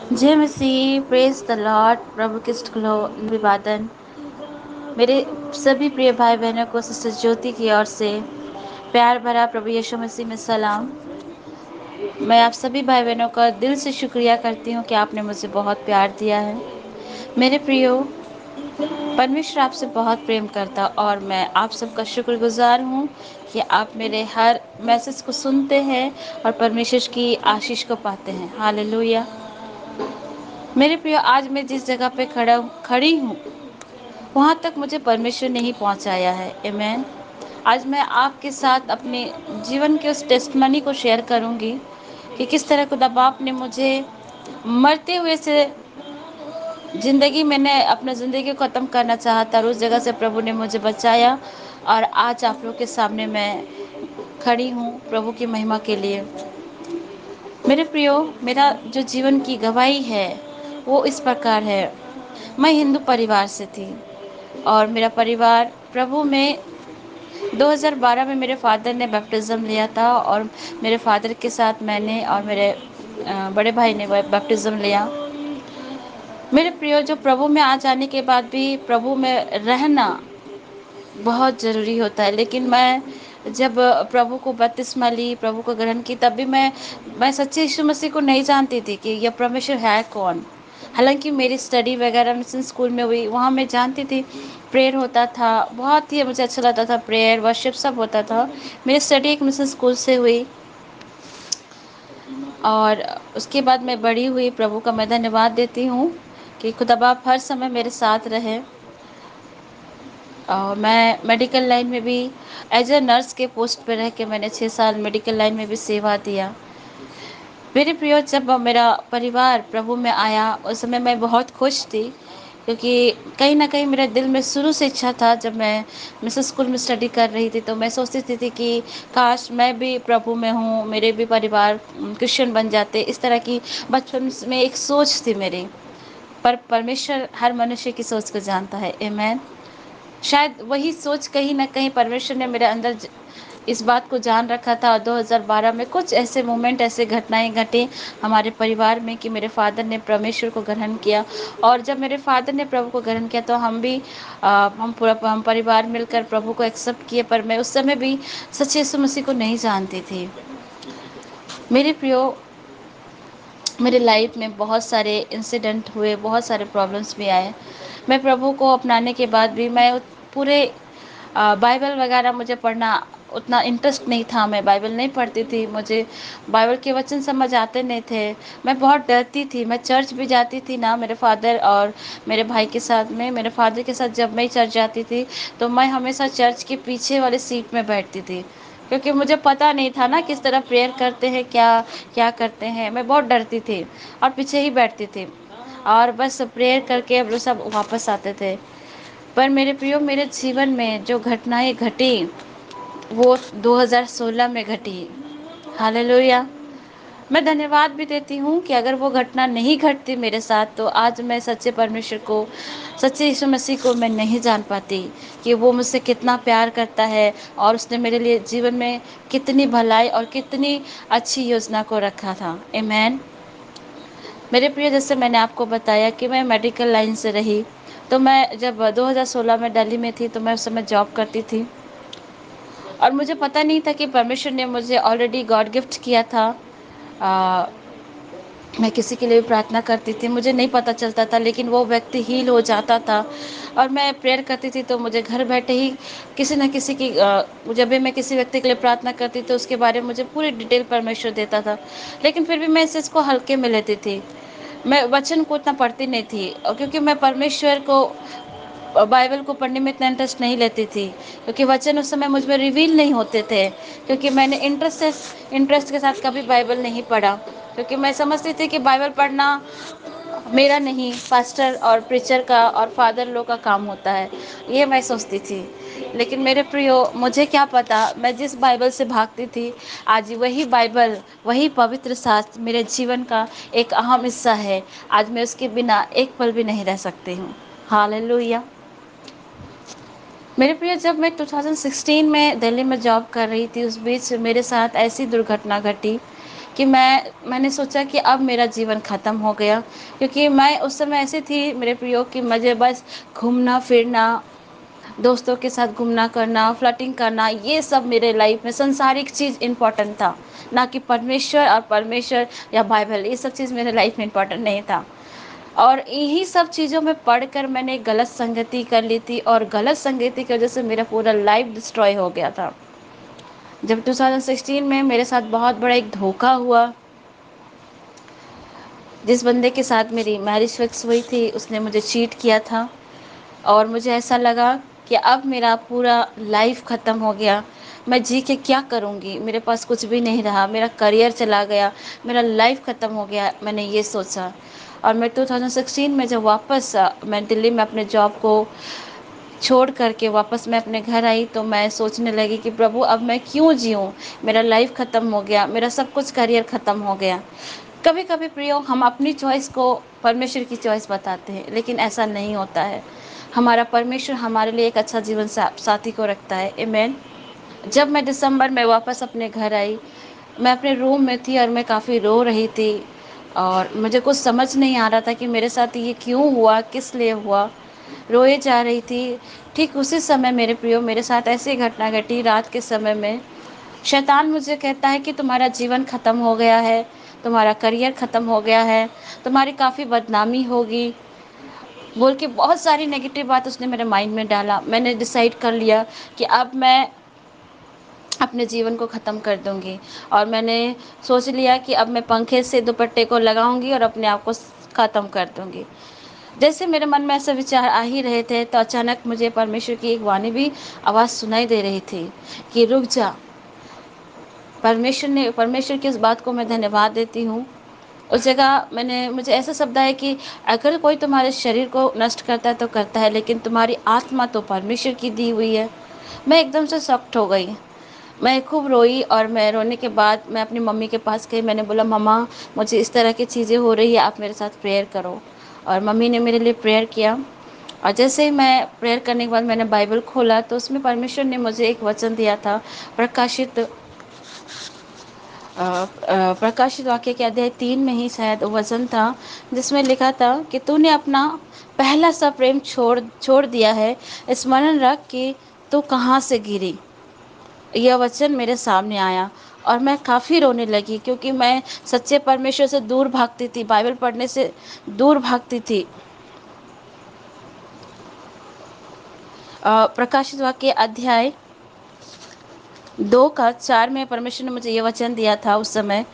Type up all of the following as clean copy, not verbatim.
जय मसीह, praise the Lord. प्रभु की स्तुति अभिवादन। मेरे सभी प्रिय भाई बहनों को सिस्टर ज्योति की ओर से प्यार भरा प्रभु यीशु मसीह में सलाम। मैं आप सभी भाई बहनों का दिल से शुक्रिया करती हूँ कि आपने मुझे बहुत प्यार दिया है। मेरे प्रियो, परमेश्वर आपसे बहुत प्रेम करता और मैं आप सबका शुक्रगुजार हूँ कि आप मेरे हर मैसेज को सुनते हैं और परमेश्वर की आशीष को पाते हैं। हालेलुया। मेरे प्रियो, आज मैं जिस जगह पे खड़ी हूँ वहाँ तक मुझे परमेश्वर ने ही पहुँचाया है। आमीन। आज मैं आपके साथ अपने जीवन के उस टेस्टमनी को शेयर करूँगी कि किस तरह खुदा बाप ने मुझे मरते हुए से ज़िंदगी मैंने अपना ज़िंदगी को ख़त्म करना चाहा था और उस जगह से प्रभु ने मुझे बचाया और आज आप लोग के सामने मैं खड़ी हूँ प्रभु की महिमा के लिए। मेरे प्रियो, मेरा जो जीवन की गवाही है वो इस प्रकार है। मैं हिंदू परिवार से थी और मेरा परिवार प्रभु में 2012 में मेरे फादर ने बैप्टिज़्म लिया था और मेरे फादर के साथ मैंने और मेरे बड़े भाई ने बैप्टिज़्म लिया। मेरे प्रियो, जो प्रभु में आ जाने के बाद भी प्रभु में रहना बहुत ज़रूरी होता है, लेकिन मैं जब प्रभु को बपतिस्मा ली, प्रभु को ग्रहण की, तब भी मैं सच्चे यीशु मसीह को नहीं जानती थी कि यह परमेश्वर है कौन। हालांकि मेरी स्टडी वगैरह मिशन स्कूल में हुई, वहाँ मैं जानती थी प्रेयर होता था, बहुत ही मुझे अच्छा लगता था, प्रेयर वर्शिप सब होता था। मेरी स्टडी एक मिशन स्कूल से हुई और उसके बाद मैं बड़ी हुई। प्रभु का मैं धन्यवाद देती हूँ कि खुदा बाप हर समय मेरे साथ रहे। और मैं मेडिकल लाइन में भी एज ए नर्स के पोस्ट पे रह के मैंने 6 साल मेडिकल लाइन में भी सेवा दिया। मेरे प्रियो, जब मेरा परिवार प्रभु में आया उस समय मैं बहुत खुश थी, क्योंकि कहीं न कहीं मेरे दिल में शुरू से इच्छा था। जब मैं मिसेस स्कूल में स्टडी कर रही थी तो मैं सोचती थी कि काश मैं भी प्रभु में हूँ, मेरे भी परिवार क्रिश्चियन बन जाते। इस तरह की बचपन में एक सोच थी मेरी। पर परमेश्वर हर मनुष्य की सोच को जानता है। आमीन। शायद वही सोच कहीं न कहीं परमेश्वर ने मेरे अंदर इस बात को जान रखा था। और 2012 में कुछ ऐसे मोमेंट, ऐसे घटनाएँ घटी हमारे परिवार में कि मेरे फादर ने परमेश्वर को ग्रहण किया। और जब मेरे फादर ने प्रभु को ग्रहण किया तो हम परिवार मिलकर प्रभु को एक्सेप्ट किए। पर मैं उस समय भी सच्चे यीशु मसीह को नहीं जानती थी। मेरे प्रियो, मेरे लाइफ में बहुत सारे इंसिडेंट हुए, बहुत सारे प्रॉब्लम्स भी आए। मैं प्रभु को अपनाने के बाद भी मैं पूरे बाइबल वगैरह मुझे पढ़ना उतना इंटरेस्ट नहीं था। मैं बाइबल नहीं पढ़ती थी, मुझे बाइबल के वचन समझ आते नहीं थे। मैं बहुत डरती थी। मैं चर्च भी जाती थी ना, मेरे फादर और मेरे भाई के साथ में, मेरे फादर के साथ जब मैं चर्च जाती थी तो मैं हमेशा चर्च के पीछे वाले सीट में बैठती थी, क्योंकि मुझे पता नहीं था ना किस तरह प्रेयर करते हैं, क्या क्या करते हैं। मैं बहुत डरती थी और पीछे ही बैठती थी और बस प्रेयर करके अब सब वापस आते थे। पर मेरे प्रियो, मेरे जीवन में जो घटनाएं घटी वो 2016 में घटी। हालेलुया। मैं धन्यवाद भी देती हूँ कि अगर वो घटना नहीं घटती मेरे साथ तो आज मैं सच्चे परमेश्वर को, सच्चे यीशु मसीह को मैं नहीं जान पाती कि वो मुझसे कितना प्यार करता है और उसने मेरे लिए जीवन में कितनी भलाई और कितनी अच्छी योजना को रखा था। आमीन। मेरे प्रिय, जैसे मैंने आपको बताया कि मैं मेडिकल लाइन से रही, तो मैं जब 2016 में दिल्ली में थी तो मैं उस समय जॉब करती थी और मुझे पता नहीं था कि परमेश्वर ने मुझे ऑलरेडी गॉड गिफ्ट किया था। आ, मैं किसी के लिए भी प्रार्थना करती थी, मुझे नहीं पता चलता था, लेकिन वो व्यक्ति हील हो जाता था। और मैं प्रेयर करती थी तो मुझे घर बैठे ही किसी न किसी की जब भी मैं किसी व्यक्ति के लिए प्रार्थना करती तो उसके बारे में मुझे पूरी डिटेल परमेश्वर देता था। लेकिन फिर भी मैं इस चीज़ को हल्के में लेती थी। मैं वचन को इतना पढ़ती नहीं थी और क्योंकि मैं परमेश्वर को बाइबल को पढ़ने में इतना इंटरेस्ट नहीं लेती थी, क्योंकि वचन उस समय मुझ में रिवील नहीं होते थे। क्योंकि मैंने इंटरेस्ट के साथ कभी बाइबल नहीं पढ़ा, क्योंकि मैं समझती थी कि बाइबल पढ़ना मेरा नहीं, पास्टर और प्रीचर का और फादर लोग का काम होता है, ये मैं सोचती थी। लेकिन मेरे प्रियो, मुझे क्या पता, मैं जिस बाइबल से भागती थी आज वही बाइबल, वही पवित्र शास्त्र मेरे जीवन का एक अहम हिस्सा है। आज मैं उसके बिना एक पल भी नहीं रह सकती हूँ। हालेलुया। मेरे प्रिय, जब मैं 2016 में दिल्ली में जॉब कर रही थी उस बीच मेरे साथ ऐसी दुर्घटना घटी कि मैंने सोचा कि अब मेरा जीवन ख़त्म हो गया, क्योंकि मैं उस समय ऐसी थी मेरे प्रियो कि मुझे बस घूमना-फिरना, दोस्तों के साथ घूमना करना, फ्लर्टिंग करना, ये सब मेरे लाइफ में सांसारिक चीज़ इम्पोर्टेंट था, ना कि परमेश्वर और परमेश्वर या बाइबल, ये सब चीज़ मेरे लाइफ में इम्पोर्टेंट नहीं था। और यही सब चीज़ों में पढ़कर मैंने गलत संगति कर ली थी, और गलत संगति की वजह से मेरा पूरा लाइफ डिस्ट्रॉय हो गया था। जब 2016 में मेरे साथ बहुत बड़ा एक धोखा हुआ, जिस बंदे के साथ मेरी मैरिज फिक्स हुई थी उसने मुझे चीट किया था, और मुझे ऐसा लगा कि अब मेरा पूरा लाइफ ख़त्म हो गया। मैं जी के क्या करूँगी? मेरे पास कुछ भी नहीं रहा, मेरा करियर चला गया, मेरा लाइफ ख़त्म हो गया, मैंने ये सोचा। और मैं 2016 में जब वापस मैं दिल्ली में अपने जॉब को छोड़ कर के वापस मैं अपने घर आई, तो मैं सोचने लगी कि प्रभु अब मैं क्यों जीऊँ? मेरा लाइफ ख़त्म हो गया, मेरा सब कुछ करियर ख़त्म हो गया। कभी-कभी प्रियो हम अपनी चॉइस को परमेश्वर की चॉइस बताते हैं, लेकिन ऐसा नहीं होता है। हमारा परमेश्वर हमारे लिए एक अच्छा जीवन साथी को रखता है। आमीन। जब मैं दिसंबर में वापस अपने घर आई, मैं अपने रूम में थी और मैं काफ़ी रो रही थी, और मुझे कुछ समझ नहीं आ रहा था कि मेरे साथ ये क्यों हुआ, किस लिए हुआ। रोए जा रही थी। ठीक उसी समय मेरे प्रियो मेरे साथ ऐसी घटना घटी रात के समय में। शैतान मुझे कहता है कि तुम्हारा जीवन ख़त्म हो गया है, तुम्हारा करियर ख़त्म हो गया है, तुम्हारी काफ़ी बदनामी होगी, बोल के बहुत सारी नेगेटिव बात उसने मेरे माइंड में डाला। मैंने डिसाइड कर लिया कि अब मैं अपने जीवन को ख़त्म कर दूँगी, और मैंने सोच लिया कि अब मैं पंखे से दुपट्टे को लगाऊँगी और अपने आप को ख़त्म कर दूँगी। जैसे मेरे मन में ऐसे विचार आ ही रहे थे, तो अचानक मुझे परमेश्वर की एक वाणी भी आवाज़ सुनाई दे रही थी कि रुक जा। परमेश्वर की इस बात को मैं धन्यवाद देती हूँ। उस जगह मैंने मुझे ऐसा शब्द आया कि अगर कोई तुम्हारे शरीर को नष्ट करता है तो करता है, लेकिन तुम्हारी आत्मा तो परमेश्वर की दी हुई है। मैं एकदम से शॉक्ड हो गई। मैं खूब रोई, और मैं रोने के बाद मैं अपनी मम्मी के पास गई। मैंने बोला, मम्मा मुझे इस तरह की चीज़ें हो रही है, आप मेरे साथ प्रेयर करो। और मम्मी ने मेरे लिए प्रेयर किया। और जैसे ही मैं प्रेयर करने के बाद मैंने बाइबल खोला, तो उसमें परमेश्वर ने मुझे एक वचन दिया था। प्रकाशित प्रकाशित वाक्य के अध्याय 3 में ही शायद वचन था, जिसमें लिखा था कि तूने अपना पहला सा प्रेम छोड़ छोड़ दिया है, स्मरण रख कि तू कहाँ से गिरी। यह वचन मेरे सामने आया, और मैं काफ़ी रोने लगी, क्योंकि मैं सच्चे परमेश्वर से दूर भागती थी, बाइबल पढ़ने से दूर भागती थी। प्रकाशित वाक्य अध्याय 2 का 4 में परमेश्वर ने मुझे ये वचन दिया था उस समय।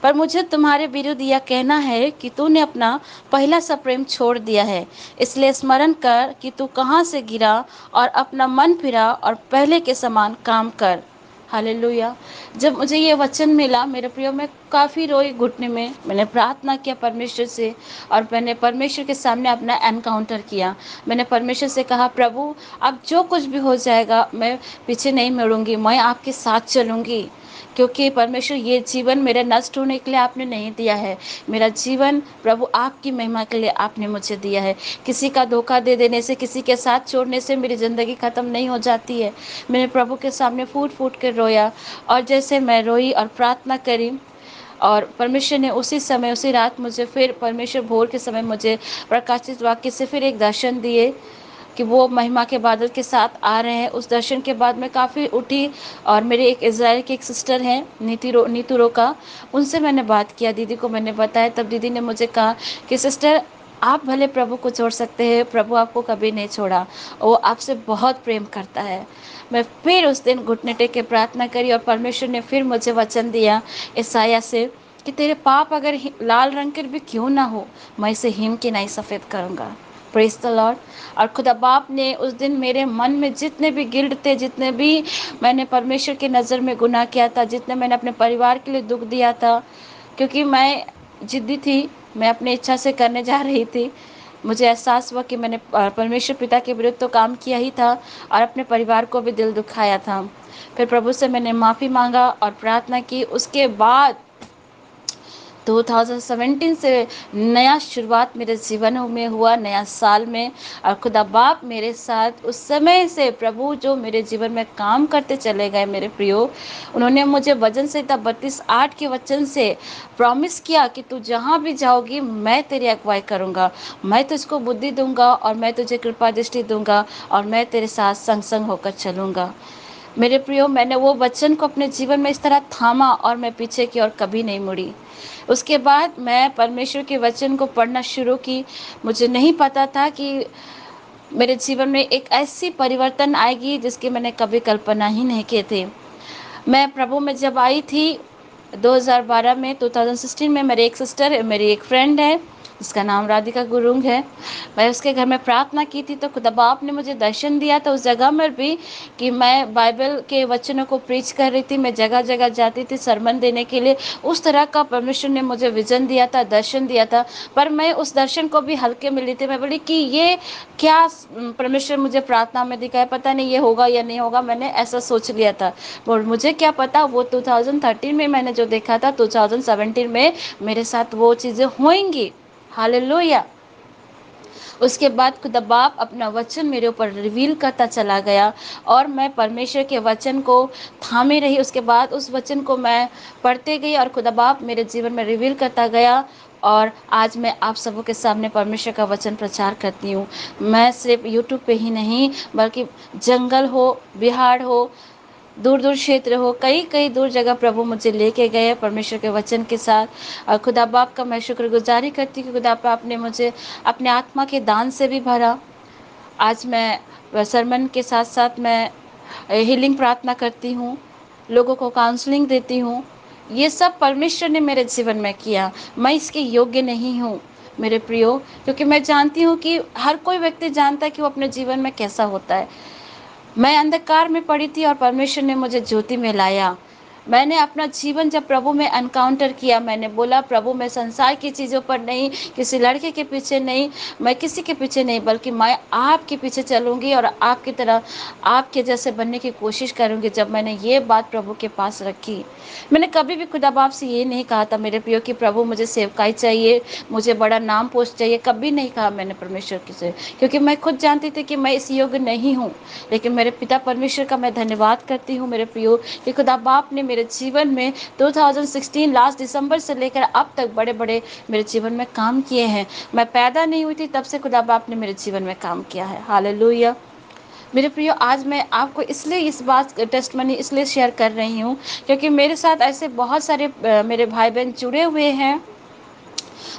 पर मुझे तुम्हारे विरुद्ध यह कहना है कि तूने अपना पहला सा प्रेम छोड़ दिया है। इसलिए स्मरण कर कि तू कहाँ से गिरा, और अपना मन फिरा और पहले के समान काम कर। हालेलुया। जब मुझे ये वचन मिला मेरे प्रियो, मैं काफ़ी रोई घुटने में। मैंने प्रार्थना किया परमेश्वर से, और मैंने परमेश्वर के सामने अपना एनकाउंटर किया। मैंने परमेश्वर से कहा, प्रभु अब जो कुछ भी हो जाएगा मैं पीछे नहीं मुड़ूंगी, मैं आपके साथ चलूंगी, क्योंकि परमेश्वर ये जीवन मेरे नष्ट होने के लिए आपने नहीं दिया है। मेरा जीवन प्रभु आपकी महिमा के लिए आपने मुझे दिया है। किसी का धोखा दे देने से, किसी के साथ छोड़ने से मेरी ज़िंदगी ख़त्म नहीं हो जाती है। मैंने प्रभु के सामने फूट फूट कर रोया, और जैसे मैं रोई और प्रार्थना करी, और परमेश्वर ने उसी समय उसी रात मुझे फिर परमेश्वर भोर के समय मुझे प्रकाशित वाक्य से फिर एक दर्शन दिए कि वो महिमा के बादल के साथ आ रहे हैं। उस दर्शन के बाद मैं काफ़ी उठी, और मेरे एक इज़राइल की एक सिस्टर हैं, नीतू रोका, उनसे मैंने बात किया, दीदी को मैंने बताया। तब दीदी ने मुझे कहा कि सिस्टर, आप भले प्रभु को छोड़ सकते हैं, प्रभु आपको कभी नहीं छोड़ा, वो आपसे बहुत प्रेम करता है। मैं फिर उस दिन घुटने टेक के प्रार्थना करी, और परमेश्वर ने फिर मुझे वचन दिया ईसाया से कि तेरे पाप अगर लाल रंग के भी क्यों ना हो, मैं इसे हिम के नहीं सफ़ेद करूँगा। Praise the Lord. और खुदा बाप ने उस दिन मेरे मन में जितने भी गिल्ट थे, जितने भी मैंने परमेश्वर की नज़र में गुनाह किया था, जितने मैंने अपने परिवार के लिए दुख दिया था, क्योंकि मैं जिद्दी थी, मैं अपनी इच्छा से करने जा रही थी। मुझे एहसास हुआ कि मैंने परमेश्वर पिता के विरुद्ध तो काम किया ही था, और अपने परिवार को भी दिल दुखाया था। फिर प्रभु से मैंने माफ़ी मांगा और प्रार्थना की। उसके बाद 2017 से नया शुरुआत मेरे जीवन में हुआ, नया साल में। और खुदा बाप मेरे साथ उस समय से प्रभु जो मेरे जीवन में काम करते चले गए मेरे प्रियो। उन्होंने मुझे वचन संहिता 32:8 के वचन से प्रॉमिस किया कि तू जहाँ भी जाओगी मैं तेरी अगुवाई करूँगा, मैं तुझको बुद्धि दूंगा और मैं तुझे कृपा दृष्टि दूंगा और मैं तेरे साथ संग संग होकर चलूँगा। मेरे प्रियो, मैंने वो वचन को अपने जीवन में इस तरह थामा और मैं पीछे की ओर कभी नहीं मुड़ी। उसके बाद मैं परमेश्वर के वचन को पढ़ना शुरू की। मुझे नहीं पता था कि मेरे जीवन में एक ऐसी परिवर्तन आएगी जिसकी मैंने कभी कल्पना ही नहीं की थी। मैं प्रभु में जब आई थी 2012 में, 2016 में, मेरी एक सिस्टर है, मेरी एक फ्रेंड है जिसका नाम राधिका गुरुंग है। मैं उसके घर में प्रार्थना की थी तो खुदा बाप ने मुझे दर्शन दिया था उस जगह में भी कि मैं बाइबल के वचनों को प्रीच कर रही थी। मैं जगह जगह जाती थी सरमन देने के लिए। उस तरह का परमेश्वर ने मुझे विजन दिया था, दर्शन दिया था। पर मैं उस दर्शन को भी हल्के में ली थी। मैं बोली कि ये क्या परमेश्वर मुझे प्रार्थना में दिखाया, पता नहीं ये होगा या नहीं होगा, मैंने ऐसा सोच लिया था। और मुझे क्या पता वो 2013 में मैंने जो देखा था 2017 में मेरे साथ वो चीज़ें होंगी। हालेलुया। उसके बाद खुदा बाप अपना वचन मेरे ऊपर रिवील करता चला गया और मैं परमेश्वर के वचन को थामे रही। उसके बाद उस वचन को मैं पढ़ते गई और खुदा बाप मेरे जीवन में रिवील करता गया और आज मैं आप सबों के सामने परमेश्वर का वचन प्रचार करती हूँ। मैं सिर्फ यूट्यूब पे ही नहीं बल्कि जंगल हो, बिहार हो, दूर दूर क्षेत्र हो, कई कई दूर जगह प्रभु मुझे लेके गए परमेश्वर के वचन के साथ। और खुदा बाप का मैं शुक्रगुजारी करती हूँ कि खुदा बाप ने मुझे अपने आत्मा के दान से भी भरा। आज मैं सरमन के साथ साथ मैं हीलिंग प्रार्थना करती हूँ, लोगों को काउंसलिंग देती हूँ। ये सब परमेश्वर ने मेरे जीवन में किया। मैं इसके योग्य नहीं हूँ मेरे प्रियो, क्योंकि मैं जानती हूँ कि हर कोई व्यक्ति जानता है कि वो अपने जीवन में कैसा होता है। मैं अंधकार में पड़ी थी और परमेश्वर ने मुझे ज्योति में लाया। मैंने अपना जीवन जब प्रभु में एनकाउंटर किया, मैंने बोला प्रभु मैं संसार की चीज़ों पर नहीं, किसी लड़के के पीछे नहीं, मैं किसी के पीछे नहीं, बल्कि मैं आपके पीछे चलूँगी और आपकी तरह आपके जैसे बनने की कोशिश करूँगी। जब मैंने ये बात प्रभु के पास रखी, मैंने कभी भी खुदा बाप से ये नहीं कहा था मेरे प्रियो कि प्रभु मुझे सेवकाई चाहिए, मुझे बड़ा नाम पोस्ट चाहिए। कभी नहीं कहा मैंने परमेश्वर की से, क्योंकि मैं खुद जानती थी कि मैं इस योग्य नहीं हूँ। लेकिन मेरे पिता परमेश्वर का मैं धन्यवाद करती हूँ मेरे प्रियो कि खुदा बाप ने मेरे जीवन में 2016 लास्ट दिसंबर से लेकर अब तक बड़े बड़े मेरे जीवन में काम किए हैं। मैं पैदा नहीं हुई थी तब से खुदा बाप ने मेरे जीवन में काम किया है। हालेलुया। मेरे प्रियो, आज मैं आपको इसलिए इस बात टेस्टमनी इसलिए शेयर कर रही हूँ क्योंकि मेरे साथ ऐसे बहुत सारे मेरे भाई बहन जुड़े हुए हैं।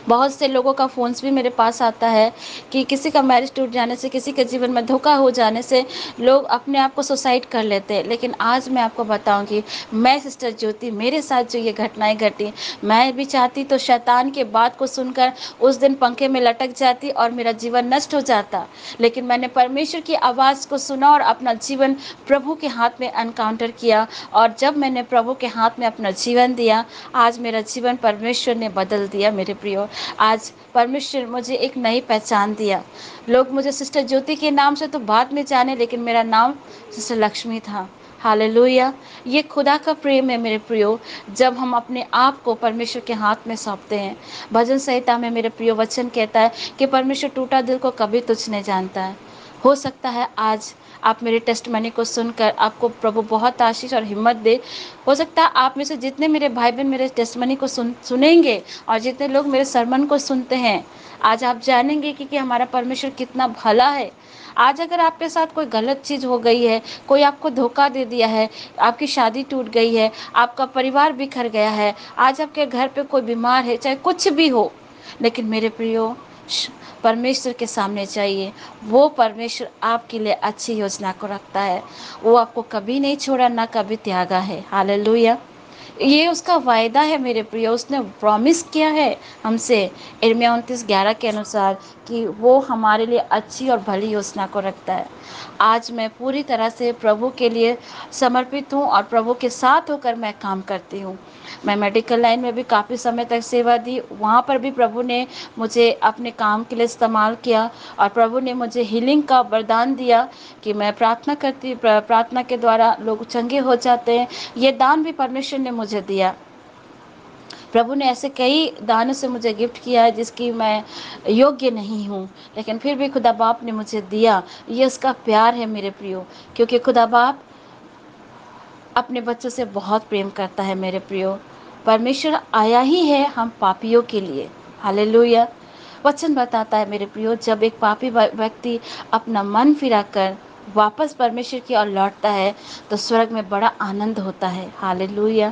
बहुत से लोगों का फ़ोन्स भी मेरे पास आता है कि किसी का मैरिज टूट जाने से, किसी के जीवन में धोखा हो जाने से लोग अपने आप को सुसाइड कर लेते हैं। लेकिन आज मैं आपको बताऊंगी, मैं सिस्टर ज्योति, मेरे साथ जो ये घटनाएं घटी, मैं भी चाहती तो शैतान के बात को सुनकर उस दिन पंखे में लटक जाती और मेरा जीवन नष्ट हो जाता। लेकिन मैंने परमेश्वर की आवाज़ को सुना और अपना जीवन प्रभु के हाथ में एनकाउंटर किया। और जब मैंने प्रभु के हाथ में अपना जीवन दिया, आज मेरा जीवन परमेश्वर ने बदल दिया मेरे प्रियो। आज परमेश्वर मुझे एक नई पहचान दिया। लोग मुझे सिस्टर ज्योति के नाम से तो बाद में जाने, लेकिन मेरा नाम सिस्टर लक्ष्मी था। हालेलुया। ये खुदा का प्रेम है मेरे प्रियो, जब हम अपने आप को परमेश्वर के हाथ में सौंपते हैं। भजन संहिता में मेरे प्रियो वचन कहता है कि परमेश्वर टूटा दिल को कभी तुच्छ नहीं जानता है। हो सकता है आज आप मेरे टेस्टमनी को सुनकर आपको प्रभु बहुत आशीष और हिम्मत दे। हो सकता है आप में से जितने मेरे भाई बहन मेरे टेस्टमनी को सुनेंगे और जितने लोग मेरे सरमन को सुनते हैं, आज आप जानेंगे कि हमारा परमेश्वर कितना भला है। आज अगर आपके साथ कोई गलत चीज़ हो गई है, कोई आपको धोखा दे दिया है, आपकी शादी टूट गई है, आपका परिवार बिखर गया है, आज आपके घर पे कोई बीमार है, चाहे कुछ भी हो, लेकिन मेरे प्रियो परमेश्वर के सामने जाइए। वो परमेश्वर आपके लिए अच्छी योजना को रखता है। वो आपको कभी नहीं छोड़ा, ना कभी त्यागा है। हालेलुया। ये उसका वायदा है मेरे प्रिय, उसने प्रॉमिस किया है हमसे यिर्मयाह 29:11 के अनुसार कि वो हमारे लिए अच्छी और भली योजना को रखता है। आज मैं पूरी तरह से प्रभु के लिए समर्पित हूँ और प्रभु के साथ होकर मैं काम करती हूँ। मैं मेडिकल लाइन में भी काफ़ी समय तक सेवा दी, वहाँ पर भी प्रभु ने मुझे अपने काम के लिए इस्तेमाल किया और प्रभु ने मुझे हीलिंग का वरदान दिया कि मैं प्रार्थना के द्वारा लोग चंगे हो जाते हैं। ये दान भी परमेश्वर ने मुझे दिया। प्रभु ने ऐसे कई दानों से मुझे गिफ्ट किया है जिसकी मैं योग्य नहीं हूँ, लेकिन फिर भी खुदा बाप ने मुझे दिया। ये उसका प्यार है मेरे प्रियो, क्योंकि खुदा बाप अपने बच्चों से बहुत प्रेम करता है मेरे प्रियो। परमेश्वर आया ही है हम पापियों के लिए। हालेलुया। वचन बताता है मेरे प्रियो, जब एक पापी व्यक्ति अपना मन फिराकर वापस परमेश्वर की ओर लौटता है तो स्वर्ग में बड़ा आनंद होता है। हालेलुया।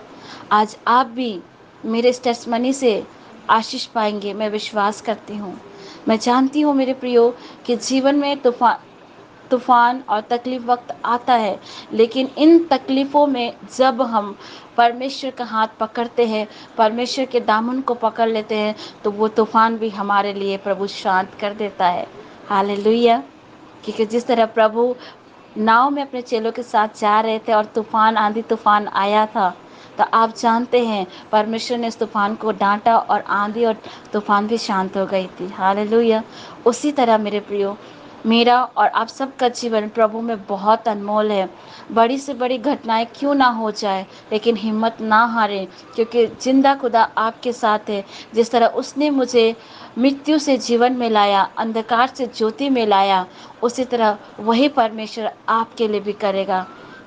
आज आप भी मेरे इस टेस्टमनी से आशीष पाएंगे, मैं विश्वास करती हूँ। मैं जानती हूँ मेरे प्रियो कि जीवन में तूफान और तकलीफ वक्त आता है, लेकिन इन तकलीफ़ों में जब हम परमेश्वर का हाथ पकड़ते हैं, परमेश्वर के दामन को पकड़ लेते हैं, तो वो तूफान भी हमारे लिए प्रभु शांत कर देता है। हालेलुया। क्योंकि जिस तरह प्रभु नाव में अपने चेलों के साथ जा रहे थे और तूफान, आंधी तूफान आया था, तो आप जानते हैं परमेश्वर ने इस तूफान को डांटा और आंधी और तूफान भी शांत हो गई थी। हालेलुया। उसी तरह मेरे प्रियो, मेरा और आप सबका जीवन प्रभु में बहुत अनमोल है। बड़ी से बड़ी घटनाएं क्यों ना हो जाए, लेकिन हिम्मत ना हारें, क्योंकि जिंदा खुदा आपके साथ है। जिस तरह उसने मुझे मृत्यु से जीवन में लाया, अंधकार से ज्योति में लाया, उसी तरह वही परमेश्वर आपके लिए भी करेगा।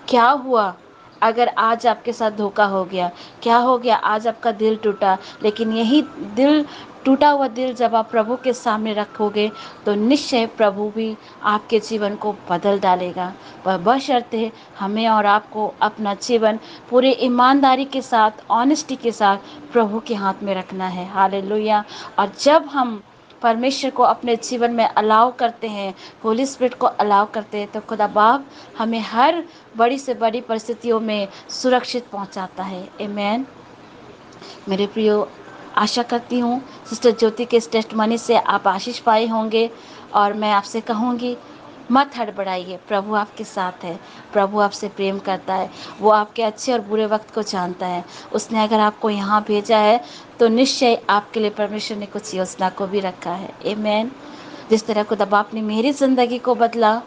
क्या हुआ अगर आज आपके साथ धोखा हो गया? क्या हो गया आज आपका दिल टूटा? लेकिन यही दिल, टूटा हुआ दिल जब आप प्रभु के सामने रखोगे तो निश्चय प्रभु भी आपके जीवन को बदल डालेगा। पर बशर्ते हमें और आपको अपना जीवन पूरी ईमानदारी के साथ, ऑनेस्टी के साथ प्रभु के हाथ में रखना है। हालेलुया। और जब हम परमेश्वर को अपने जीवन में अलाउ करते हैं, होली स्पिरिट को अलाउ करते हैं, तो खुदा बाप हमें हर बड़ी से बड़ी परिस्थितियों में सुरक्षित पहुंचाता है। आमीन। मेरे प्रियो, आशा करती हूँ सिस्टर ज्योति के इस टेस्टमनी से आप आशीष पाए होंगे। और मैं आपसे कहूँगी, मत हड़बड़ाइए, प्रभु आपके साथ है। प्रभु आपसे प्रेम करता है। वो आपके अच्छे और बुरे वक्त को जानता है। उसने अगर आपको यहाँ भेजा है तो निश्चय आपके लिए परमेश्वर ने कुछ योजना को भी रखा है। आमीन। जिस तरह खुदा बाप ने मेरी ज़िंदगी को बदला,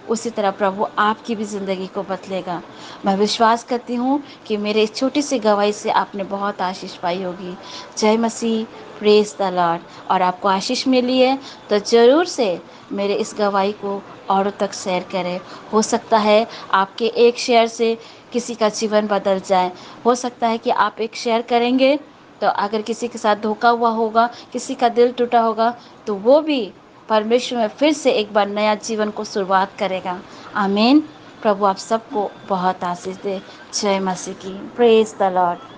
उसी तरह प्रभु आपकी भी ज़िंदगी को बदलेगा। मैं विश्वास करती हूँ कि मेरे इस छोटी सी गवाही से आपने बहुत आशीष पाई होगी। जय मसीह, प्रेज द लॉर्ड। और आपको आशीष मिली है तो ज़रूर से मेरे इस गवाही को औरों तक शेयर करें। हो सकता है आपके एक शेयर से किसी का जीवन बदल जाए। हो सकता है कि आप एक शेयर करेंगे तो अगर किसी के साथ धोखा हुआ होगा, किसी का दिल टूटा होगा, तो वो भी परमेश्वर में फिर से एक बार नया जीवन को शुरुआत करेगा। आमीन। प्रभु आप सबको बहुत आशीष दे। जय मसीह की। Praise the Lord.